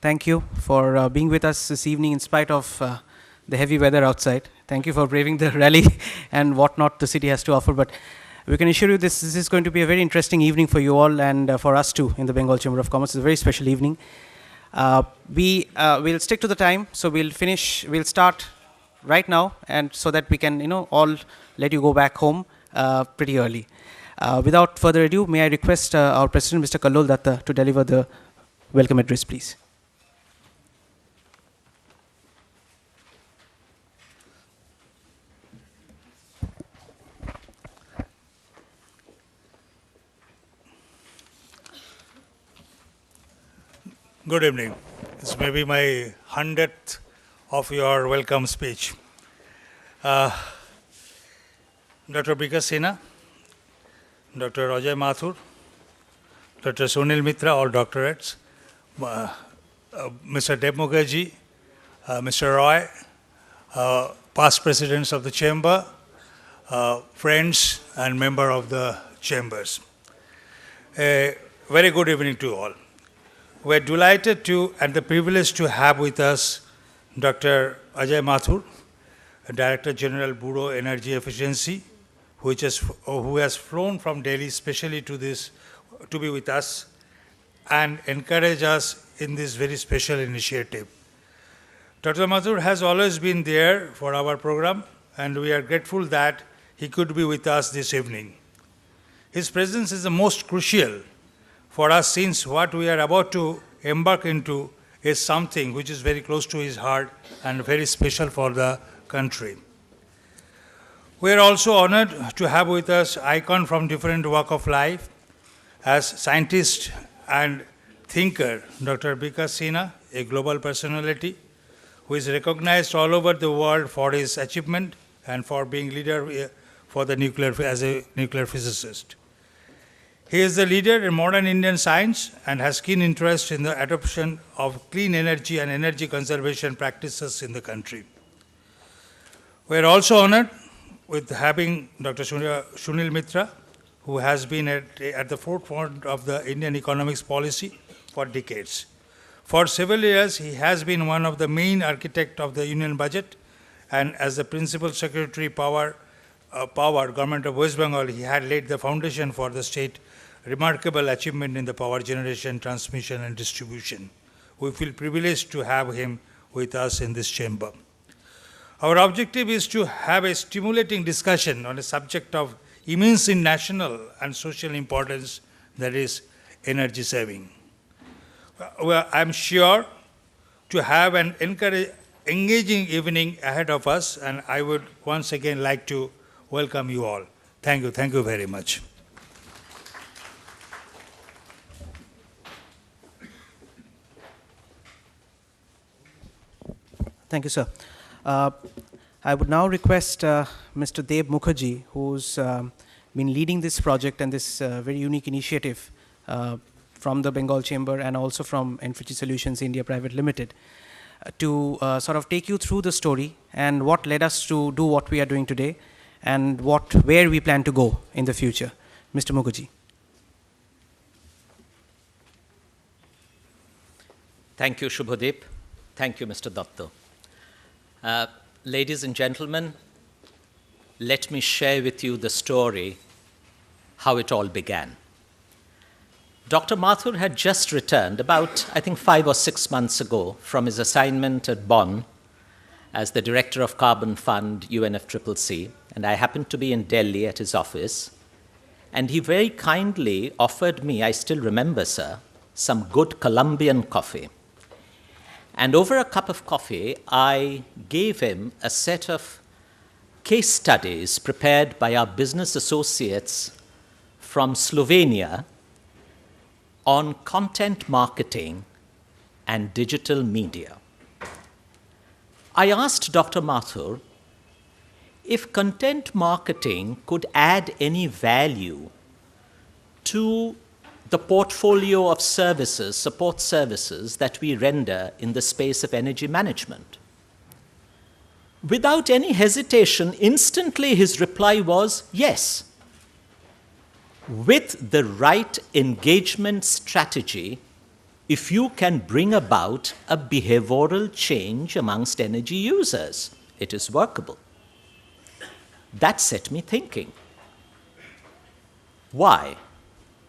thank you for being with us this evening in spite of the heavy weather outside. Thank you for braving the rally and whatnot the city has to offer. But we can assure you this is going to be a very interesting evening for you all and for us too in the Bengal Chamber of Commerce. It's a very special evening. We'll stick to the time, so we'll start right now, and so that we can all let you go back home pretty early. Without further ado, may I request our President, Mr. Kallol Datta, to deliver the welcome address, please. Good evening. This may be my 100th of your welcome speech. Dr. Bikasina, Dr. Ajay Mathur, Dr. Sunil Mitra, all doctorates, Mr. Deb Mukherjee, Mr. Roy, past presidents of the chamber, friends and member of the chambers. A very good evening to all. We're delighted to and the privilege to have with us Dr. Ajay Mathur, Director General Bureau Energy Efficiency, who has flown from Delhi specially to be with us and encourage us in this very special initiative. Dr. Mathur has always been there for our program, and we are grateful that he could be with us this evening. His presence is the most crucial for us, since what we are about to embark into is something which is very close to his heart and very special for the country. We are also honored to have with us icons from different walks of life. As scientist and thinker, Dr. Bikasina, a global personality who is recognized all over the world for his achievement and for being leader for the as a nuclear physicist. He is the leader in modern Indian science and has keen interest in the adoption of clean energy and energy conservation practices in the country. We are also honored with having Dr. Sunil Mitra, who has been at the forefront of the Indian economics policy for decades. For several years, he has been one of the main architects of the Union budget, and as the Principal Secretary Power, Government of West Bengal, he had laid the foundation for the state remarkable achievement in the power generation, transmission, and distribution. We feel privileged to have him with us in this chamber. Our objective is to have a stimulating discussion on a subject of immense national and social importance, that is energy saving. Well, I'm sure to have an engaging evening ahead of us, and I would once again like to welcome you all. Thank you very much. Thank you, sir. I would now request Mr. Deb Mukherjee, who's been leading this project and this very unique initiative from the Bengal Chamber and also from Enfici Solutions India Private Limited, to sort of take you through the story and what led us to do what we are doing today and where we plan to go in the future. Mr. Mukherjee. Thank you, Shubhadeep. Thank you, Mr. Datta. Ladies and gentlemen, let me share with you the story, how it all began. Dr. Mathur had just returned about, I think, 5 or 6 months ago from his assignment at Bonn as the Director of Carbon Fund, UNFCCC, and I happened to be in Delhi at his office, and he very kindly offered me, I still remember, sir, some good Colombian coffee. And over a cup of coffee, I gave him a set of case studies prepared by our business associates from Slovenia on content marketing and digital media. I asked Dr. Mathur if content marketing could add any value to the portfolio of services, support services that we render in the space of energy management. Without any hesitation, instantly his reply was yes. With the right engagement strategy, if you can bring about a behavioral change amongst energy users. It is workable. That set me thinking. Why?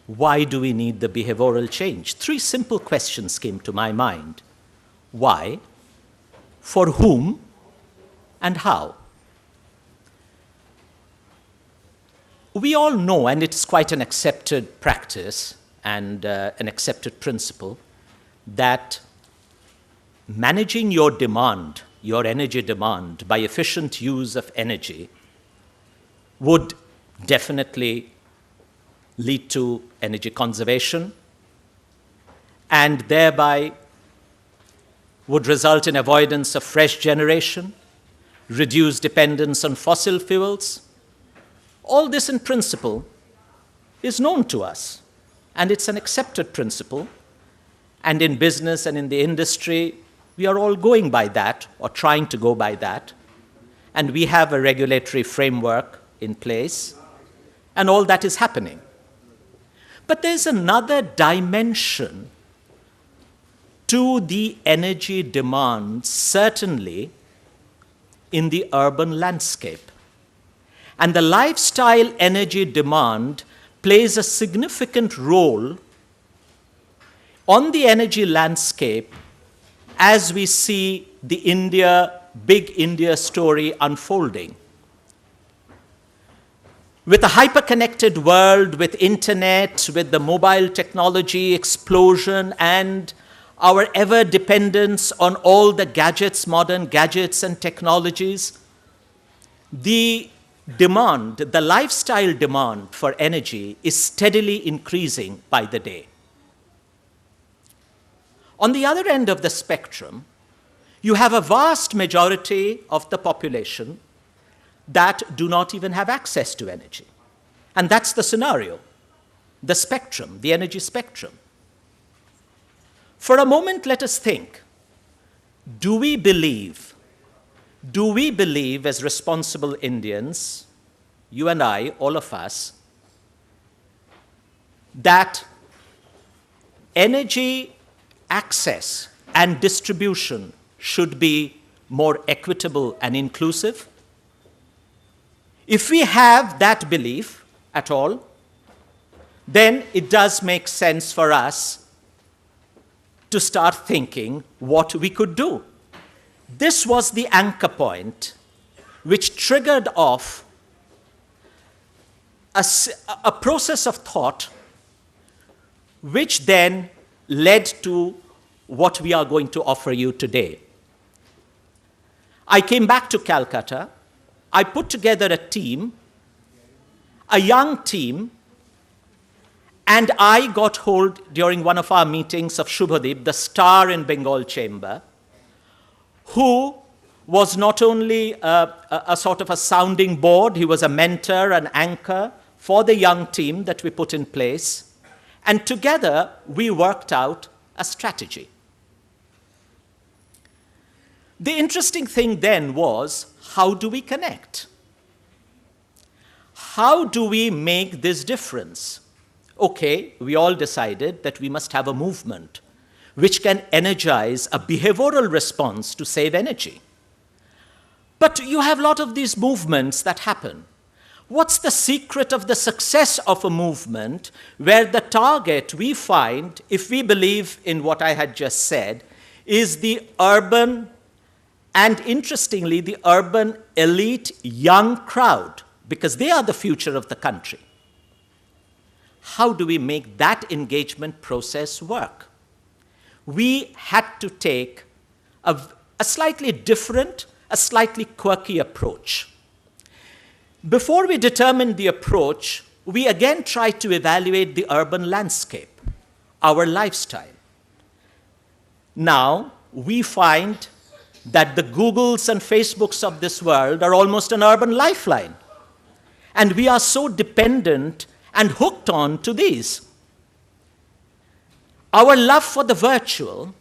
Why do we need the behavioral change? 3 simple questions came to my mind. Why? For whom? And how? We all know, and it's quite an accepted practice and an accepted principle, that managing your demand, your energy demand, by efficient use of energy would definitely lead to energy conservation and thereby would result in avoidance of fresh generation, reduced dependence on fossil fuels. All this in principle is known to us, and it's an accepted principle. And in business and in the industry, we are all going by that, or trying to go by that. And we have a regulatory framework in place, and all that is happening. But there's another dimension to the energy demand, certainly in the urban landscape. And the lifestyle energy demand plays a significant role on the energy landscape as we see the big India story unfolding. With a hyper-connected world, with internet, with the mobile technology explosion, and our ever-dependence on all the gadgets, modern gadgets and technologies, the demand, the lifestyle demand for energy is steadily increasing by the day. On the other end of the spectrum, you have a vast majority of the population that do not even have access to energy. And that's the scenario, the spectrum, the energy spectrum. For a moment, let us think, do we believe as responsible Indians, you and I, all of us, that energy access and distribution should be more equitable and inclusive? If we have that belief at all, then it does make sense for us to start thinking what we could do. This was the anchor point which triggered off a process of thought which then led to what we are going to offer you today. I came back to Calcutta. I put together a team, a young team, and I got hold during one of our meetings of Shubhadeep, the star in Bengal Chamber, who was not only a sort of a sounding board, he was a mentor, an anchor for the young team that we put in place. And together, we worked out a strategy. The interesting thing then was, how do we connect? How do we make this difference? Okay, we all decided that we must have a movement which can energize a behavioral response to save energy. But you have a lot of these movements that happen. What's the secret of the success of a movement where the target we find, if we believe in what I had just said, is the urban, and interestingly, the urban elite young crowd, because they are the future of the country? How do we make that engagement process work? We had to take a slightly different, a slightly quirky approach. Before we determined the approach, we again tried to evaluate the urban landscape, our lifestyle. Now, we find that the Googles and Facebooks of this world are almost an urban lifeline. And we are so dependent and hooked on to these. Our love for the virtual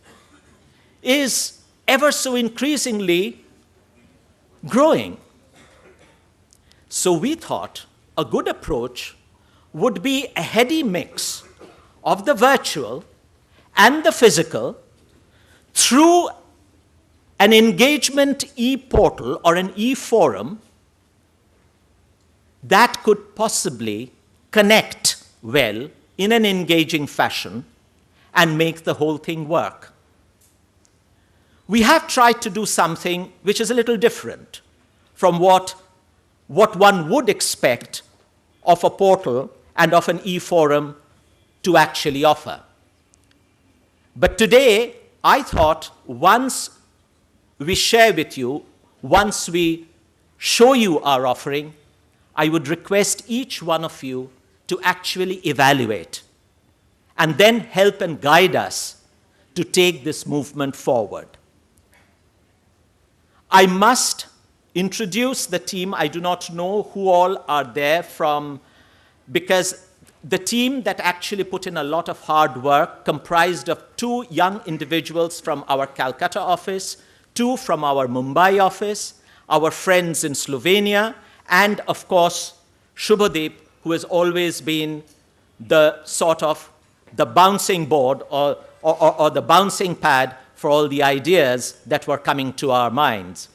is ever so increasingly growing. So we thought a good approach would be a heady mix of the virtual and the physical through an engagement e-portal or an e-forum that could possibly connect well in an engaging fashion and make the whole thing work. We have tried to do something which is a little different from what one would expect of a portal and of an e-forum to actually offer. But today, I thought once we share with you, once we show you our offering, I would request each one of you to actually evaluate and then help and guide us to take this movement forward. I must introduce the team. I do not know who all are there from, because the team that actually put in a lot of hard work comprised of 2 young individuals from our Calcutta office, 2 from our Mumbai office, our friends in Slovenia, and of course, Shubhadeep, who has always been the sort of the bouncing board or the bouncing pad for all the ideas that were coming to our minds.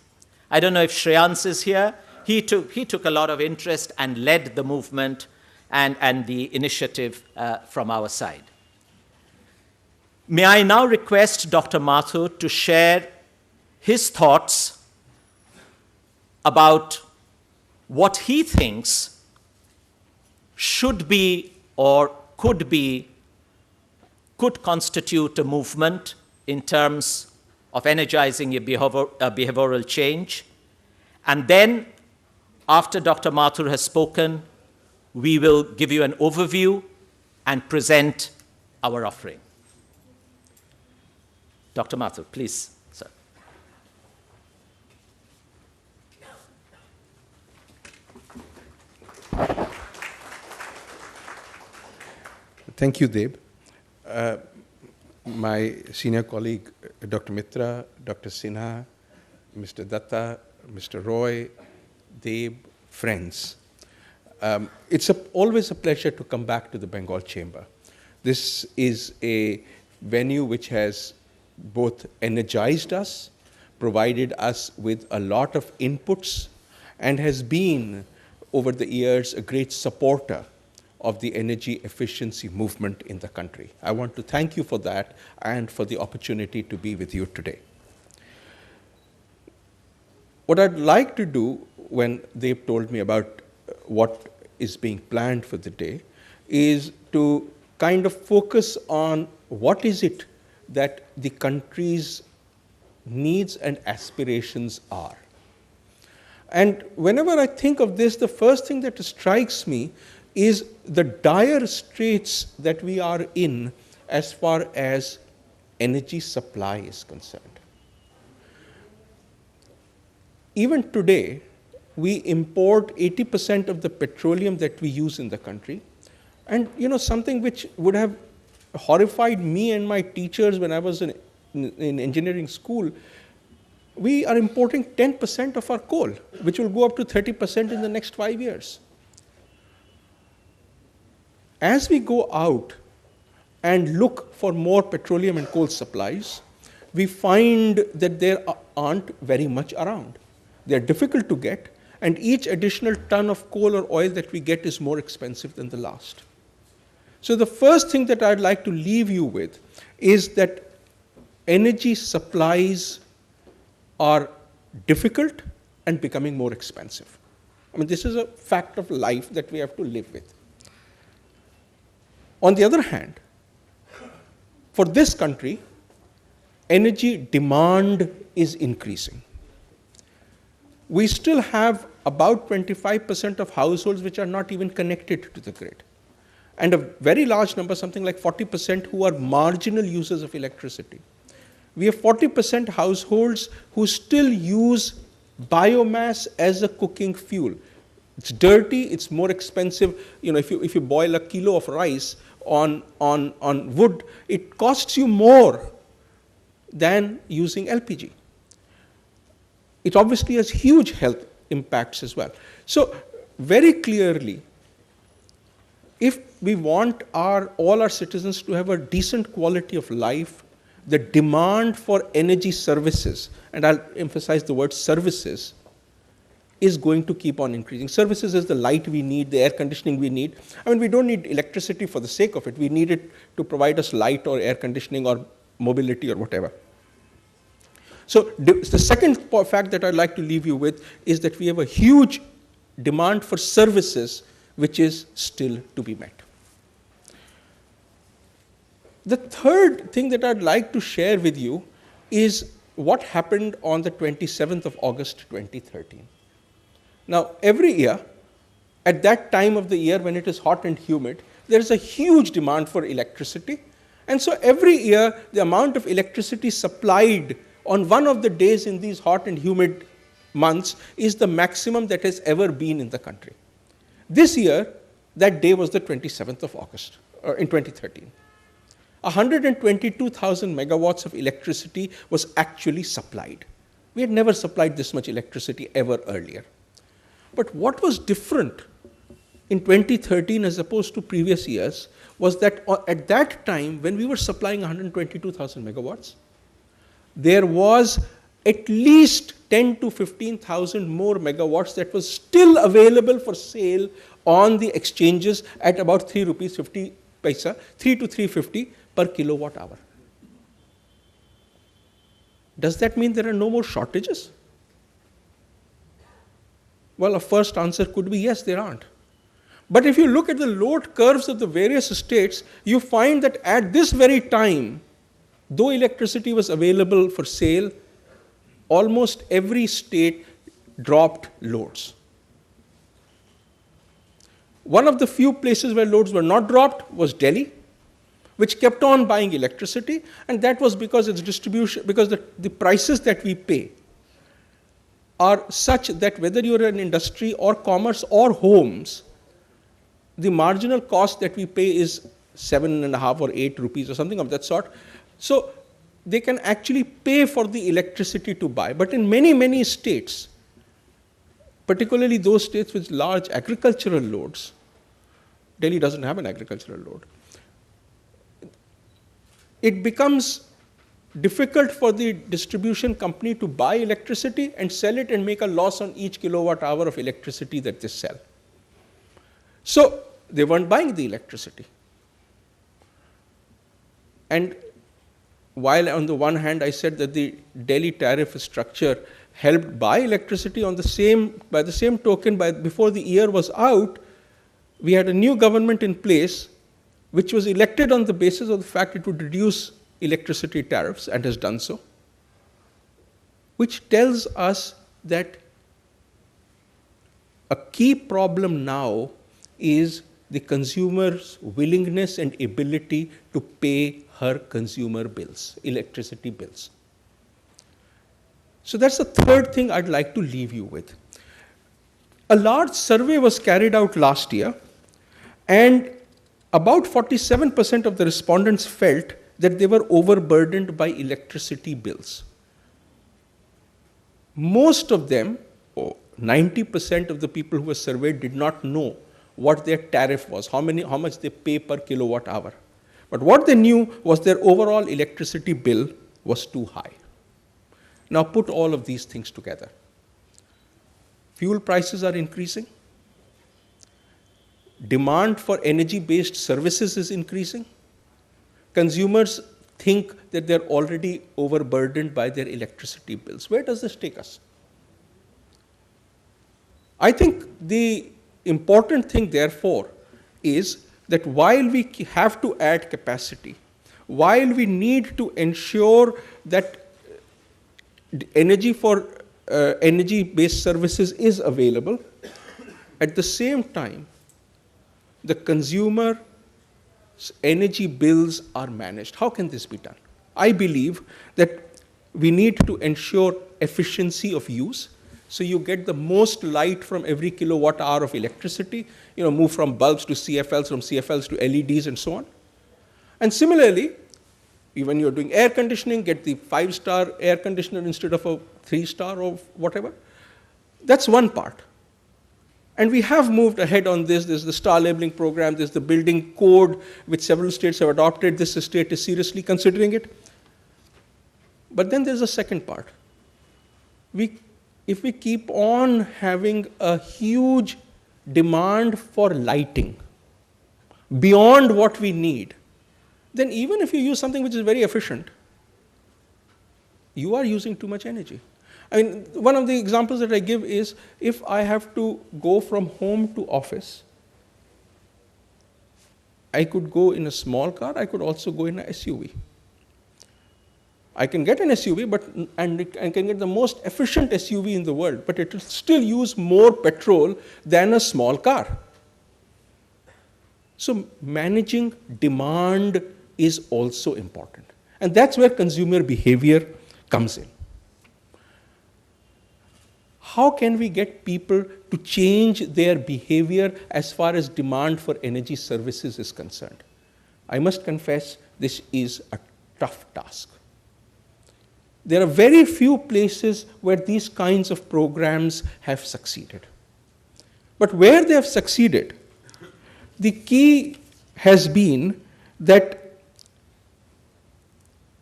I don't know if Shreyans is here. He took a lot of interest and led the movement and the initiative from our side. May I now request Dr. Mathur to share his thoughts about what he thinks should be or could constitute a movement in terms of energizing a behavioral change. And then, after Dr. Mathur has spoken, we will give you an overview and present our offering. Dr. Mathur, please, sir. Thank you, Deb. My senior colleague, Dr. Mitra, Dr. Sinha, Mr. Datta, Mr. Roy, Deb, friends. It's always a pleasure to come back to the Bengal Chamber. This is a venue which has both energized us, provided us with a lot of inputs, and has been, over the years, a great supporter of the energy efficiency movement in the country. I want to thank you for that and for the opportunity to be with you today. What I'd like to do when they've told me about what is being planned for the day is to kind of focus on what is it that the country's needs and aspirations are. And whenever I think of this, the first thing that strikes me is the dire straits that we are in as far as energy supply is concerned. Even today, we import 80% of the petroleum that we use in the country. And something which would have horrified me and my teachers when I was in engineering school, we are importing 10% of our coal, which will go up to 30% in the next 5 years. As we go out and look for more petroleum and coal supplies, we find that there aren't very much around. They're difficult to get, and each additional ton of coal or oil that we get is more expensive than the last. So the first thing that I'd like to leave you with is that energy supplies are difficult and becoming more expensive. I mean, this is a fact of life that we have to live with. On the other hand, for this country, energy demand is increasing. We still have about 25% of households which are not even connected to the grid, and a very large number, something like 40%, who are marginal users of electricity. We have 40% households who still use biomass as a cooking fuel. It's dirty, it's more expensive. If you boil a kilo of rice on wood, it costs you more than using LPG. It obviously has huge health impacts as well. So very clearly, if we want all our citizens to have a decent quality of life, the demand for energy services, and I'll emphasize the word services, is going to keep on increasing. Services is the light we need, the air conditioning we need. I mean, we don't need electricity for the sake of it. We need it to provide us light or air conditioning or mobility or whatever. So the second fact that I'd like to leave you with is that we have a huge demand for services which is still to be met. The third thing that I'd like to share with you is what happened on the 27th of August 2013. Now, every year, at that time of the year when it is hot and humid, there is a huge demand for electricity. And so every year, the amount of electricity supplied on one of the days in these hot and humid months is the maximum that has ever been in the country. This year, that day was the 27th of August, in 2013. 122,000 megawatts of electricity was actually supplied. We had never supplied this much electricity ever earlier. But what was different in 2013 as opposed to previous years was that at that time, when we were supplying 122,000 megawatts, there was at least 10 to 15,000 more megawatts that was still available for sale on the exchanges at about 3 rupees 50 paisa, 3 to 350 per kilowatt hour. Does that mean there are no more shortages? Well, a first answer could be yes, there aren't. But if you look at the load curves of the various states, you find that at this very time, though electricity was available for sale, almost every state dropped loads. One of the few places where loads were not dropped was Delhi, which kept on buying electricity, and that was because its distribution, because the prices that we pay are such that whether you're an industry or commerce or homes, the marginal cost that we pay is 7.5 or 8 rupees or something of that sort. So they can actually pay for the electricity to buy. But in many, many states, particularly those states with large agricultural loads, Delhi doesn't have an agricultural load, it becomes difficult for the distribution company to buy electricity and sell it and make a loss on each kilowatt hour of electricity that they sell. So they weren't buying the electricity. And while on the one hand I said that the Delhi tariff structure helped buy electricity, by the same token, before the year was out, we had a new government in place which was elected on the basis of the fact it would reduce electricity tariffs, and has done so, which tells us that a key problem now is the consumer's willingness and ability to pay her consumer bills, electricity bills. So that's the third thing I'd like to leave you with. A large survey was carried out last year, and about 47% of the respondents felt that they were overburdened by electricity bills. Most of them, 90% of the people who were surveyed, did not know what their tariff was, how much they pay per kilowatt hour. But what they knew was their overall electricity bill was too high. Now put all of these things together. Fuel prices are increasing. Demand for energy-based services is increasing. Consumers think that they're already overburdened by their electricity bills. Where does this take us? I think the important thing, therefore, is that while we have to add capacity, while we need to ensure that energy for energy-based services is available, at the same time, the consumer's energy bills are managed. How can this be done? I believe that we need to ensure efficiency of use. So you get the most light from every kilowatt hour of electricity, move from bulbs to CFLs, from CFLs to LEDs and so on. And similarly, when you're doing air conditioning, get the 5-star air conditioner instead of a 3-star or whatever. That's one part. And we have moved ahead on this. There's the star labeling program, there's the building code, which several states have adopted. This state is seriously considering it. But then there's a second part. If we keep on having a huge demand for lighting beyond what we need, then even if you use something which is very efficient, you are using too much energy. I mean, one of the examples that I give is if I have to go from home to office, I could go in a small car, I could also go in an SUV. I can get an SUV, and I can get the most efficient SUV in the world, but it will still use more petrol than a small car. So managing demand is also important. And that's where consumer behavior comes in. How can we get people to change their behavior as far as demand for energy services is concerned? I must confess, this is a tough task. There are very few places where these kinds of programs have succeeded. But where they have succeeded, the key has been that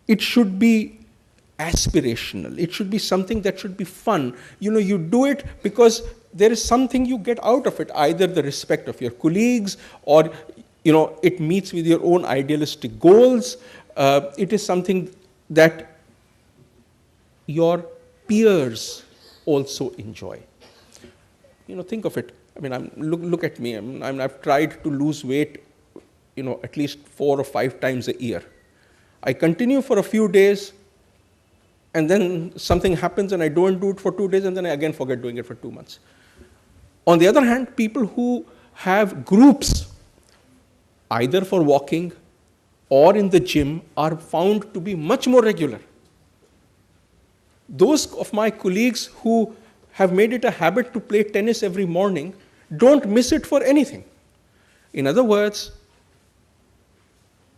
it should be aspirational. It should be something that should be fun. You do it because there is something you get out of it, either the respect of your colleagues or, it meets with your own idealistic goals. It is something that your peers also enjoy. Think of it. I mean, look at me. I've tried to lose weight, at least 4 or 5 times a year. I continue for a few days, and then something happens and I don't do it for 2 days, and then I again forget doing it for 2 months. On the other hand, people who have groups, either for walking or in the gym, are found to be much more regular. Those of my colleagues who have made it a habit to play tennis every morning don't miss it for anything. In other words,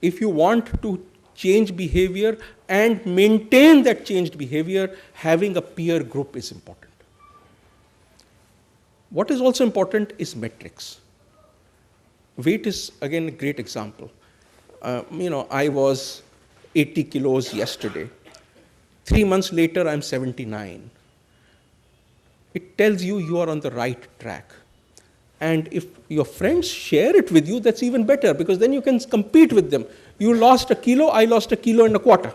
if you want to change behavior and maintain that changed behavior, having a peer group is important. What is also important is metrics. Weight is, again, a great example. I was 80 kilos yesterday. 3 months later, I'm 79. It tells you are on the right track. And if your friends share it with you, that's even better, because then you can compete with them. You lost a kilo, I lost a kilo and a quarter.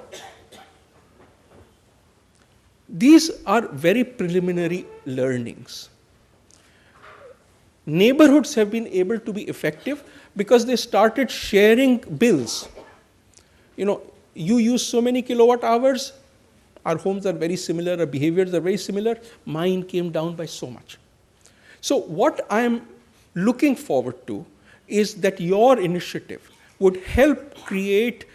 These are very preliminary learnings. Neighborhoods have been able to be effective because they started sharing bills. You use so many kilowatt hours, our homes are very similar, our behaviors are very similar, mine came down by so much. So what I'm looking forward to is that your initiative would help create,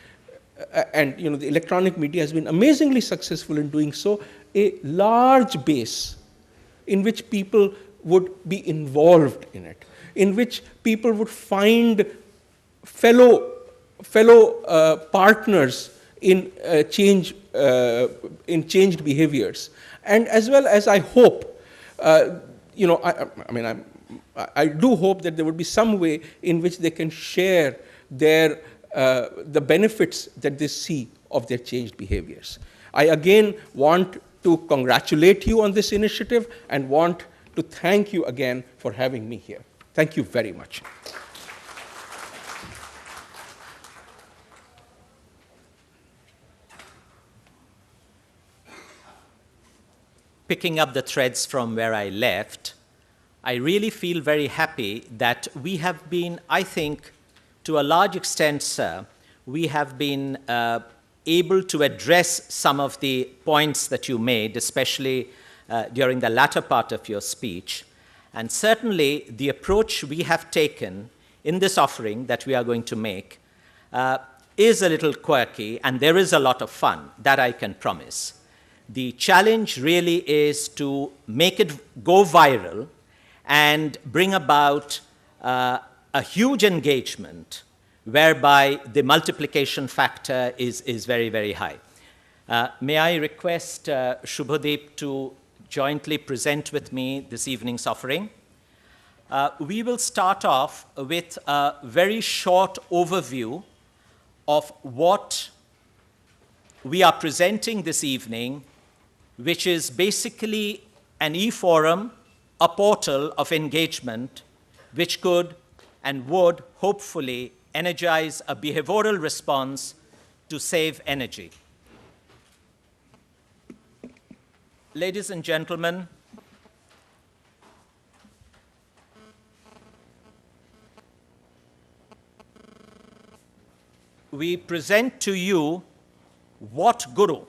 and the electronic media has been amazingly successful in doing so, a large base in which people would be involved in it, in which people would find fellow partners in changed behaviors, and as well as I hope, I do hope that there would be some way in which they can share the benefits that they see of their changed behaviors. I again want to congratulate you on this initiative and want to thank you again for having me here. Thank you very much. Picking up the threads from where I left, I really feel very happy that we have been, I think, to a large extent, sir, we have been able to address some of the points that you made, especially during the latter part of your speech. And certainly, the approach we have taken in this offering that we are going to make is a little quirky, and there is a lot of fun, that I can promise. The challenge really is to make it go viral and bring about a huge engagement whereby the multiplication factor is very, very high. May I request Shubhadeep to jointly present with me this evening's offering? We will start off with a very short overview of what we are presenting this evening, which is basically an e-forum, a portal of engagement, which could and would hopefully energize a behavioral response to save energy. Ladies and gentlemen, we present to you Wattguru.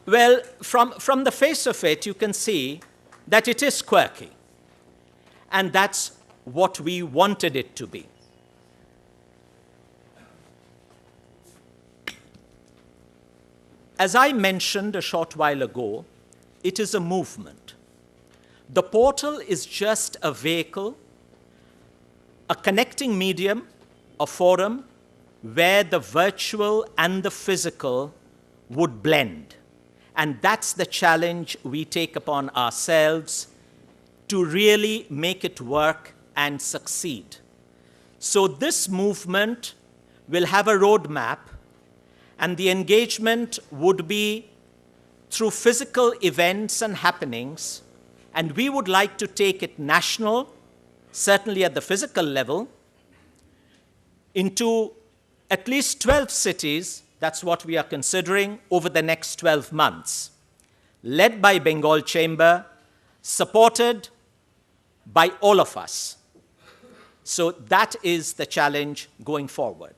Well, from the face of it, you can see that it is quirky. And that's what we wanted it to be. As I mentioned a short while ago, it is a movement. The portal is just a vehicle, a connecting medium, a forum, where the virtual and the physical would blend. And that's the challenge we take upon ourselves to really make it work and succeed. So this movement will have a roadmap, and the engagement would be through physical events and happenings, and we would like to take it national, certainly at the physical level, into at least 12 cities. That's what we are considering over the next 12 months, led by Bengal Chamber, supported by all of us. So that is the challenge going forward.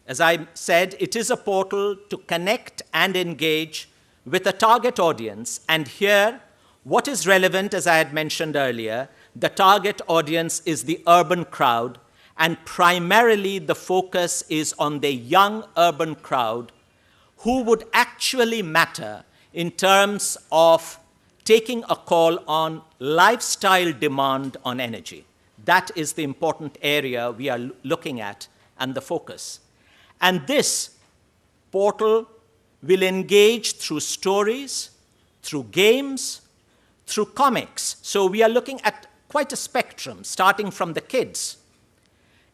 As I said, it is a portal to connect and engage with a target audience. And here, what is relevant, as I had mentioned earlier, the target audience is the urban crowd, and primarily the focus is on the young urban crowd who would actually matter in terms of taking a call on lifestyle demand on energy. That is the important area we are looking at and the focus. And this portal will engage through stories, through games, through comics. So we are looking at quite a spectrum, starting from the kids.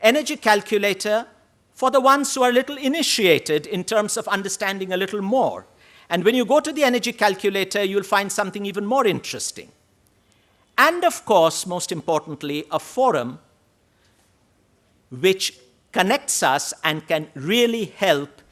Energy calculator for the ones who are a little initiated in terms of understanding a little more. And when you go to the energy calculator, you'll find something even more interesting. And of course, most importantly, a forum which connects us and can really help